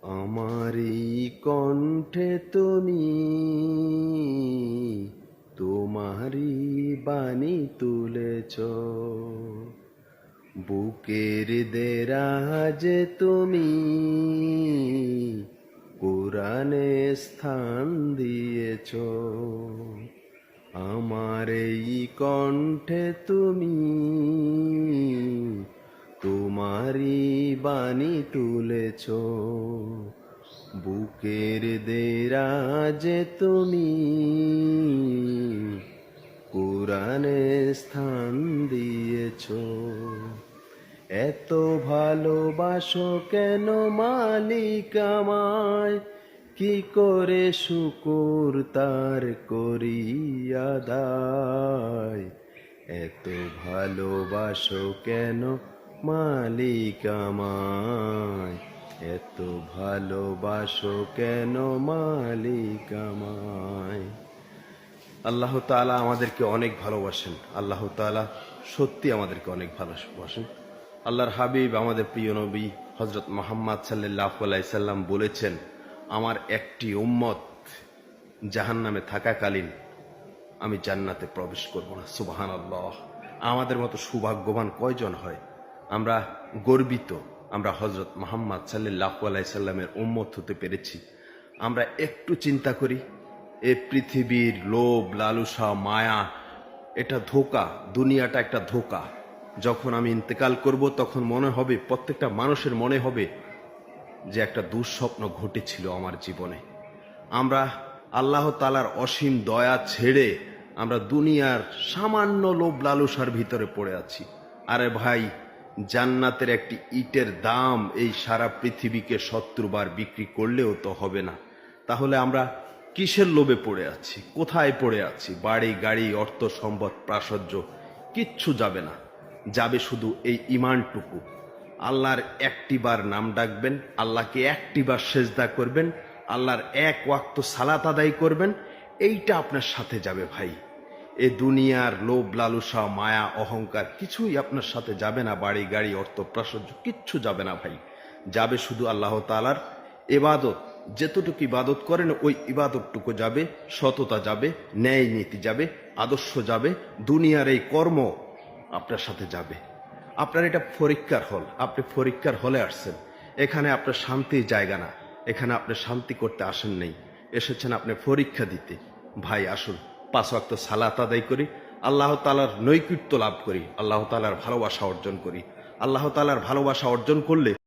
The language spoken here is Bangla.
আমারই কণ্ঠে তুমি তোমারই বাণী তুলেছ, বুকের দেরাজে তুমি কোরআনে স্থান দিয়েছ। আমার এই কণ্ঠে তুমি তোমারই বাণী তুলেছ, বুকের দেরাজে তুমি কোরআনে স্থান দিয়েছ। এত ভালোবাসো কেন মালিক আমায়, কি করে শুকর তার করি আদায়। এত ভালোবাসো কেন মালিক আমায়, এত ভালোবাসো কেন মালিক আমায়। আল্লাহ তাআলা আমাদেরকে অনেক ভালোবাসেন। আল্লাহ তাআলা সত্যি আমাদেরকে অনেক ভালোবাসেন। আল্লাহর হাবিব আমাদের প্রিয় নবী হযরত মুহাম্মদ সাল্লাল্লাহু আলাইহি সাল্লাম বলেছেন, আমার একটি উম্মত জাহান্নামে থাকাকালীন আমি জান্নাতে প্রবেশ করব না। সুবহানাল্লাহ। আমাদের মতো সৌভাগ্যবান কয়জন হয়? আমরা গর্বিত, আমরা হযরত মুহাম্মদ সাল্লাল্লাহু আলাইহি সাল্লামের উম্মত হতে পেরেছি। আমরা একটু চিন্তা করি, এই পৃথিবীর লোভ লালসা মায়া এটা ধোঁকা, দুনিয়াটা একটা ধোঁকা। যখন আমি ইন্তেকাল করব তখন মনে হবে, প্রত্যেকটা মানুষের মনে হবে যে একটা দুঃস্বপ্ন ঘটেছিল আমার জীবনে। আমরা আল্লাহ তাআলার অসীম দয়া ছেড়ে আমরা দুনিয়ার সামান্য লোভ লালসার ভিতরে পড়ে আছি। আরে ভাই, জান্নাতের একটি ইটের দাম এই সারা পৃথিবীকে 70 বার বিক্রি করলেও তো হবে না। তাহলে আমরা কিসের লোভে পড়ে আছি? কোথায় পড়ে আছি? বাড়ি গাড়ি অর্থ সম্পদ প্রাসাদ্য কিচ্ছু যাবে না, যাবে শুধু এই ঈমানটুকু। আল্লাহর একটিবার নাম ডাকবেন, আল্লাহকে একটিবার সেজদা করবেন, আল্লাহর এক ওয়াক্ত সালাত আদায় করবেন, এইটা আপনার সাথে যাবে ভাই। এ দুনিয়ার লোভ লালসা মায়া অহংকার কিছুই আপনার সাথে যাবে না। বাড়ি গাড়ি অর্থ প্রাসাদ্য কিচ্ছু যাবে না ভাই। যাবে শুধু আল্লাহ তাআলার ইবাদত। যেতটুকু ইবাদত করেন ওই ইবাদতটুকু যাবে, সততা যাবে, ন্যায় নীতি যাবে, আদর্শ যাবে, দুনিয়ার এই কর্ম আপনার সাথে যাবে। আপনার এটা পরীক্ষার হল, আপনি পরীক্ষার হলে আসছেন। এখানে আপনার শান্তির জায়গা না, এখানে আপনি শান্তি করতে আসেন নাই, এসেছেন আপনি পরীক্ষা দিতে। ভাই আসুন 5 ওয়াক্ত সালাত আদায় করি, আল্লাহ তাআলার নৈকট্য লাভ করি, আল্লাহ তাআলার ভালোবাসা অর্জন করি। আল্লাহ তাআলার ভালোবাসা অর্জন করলে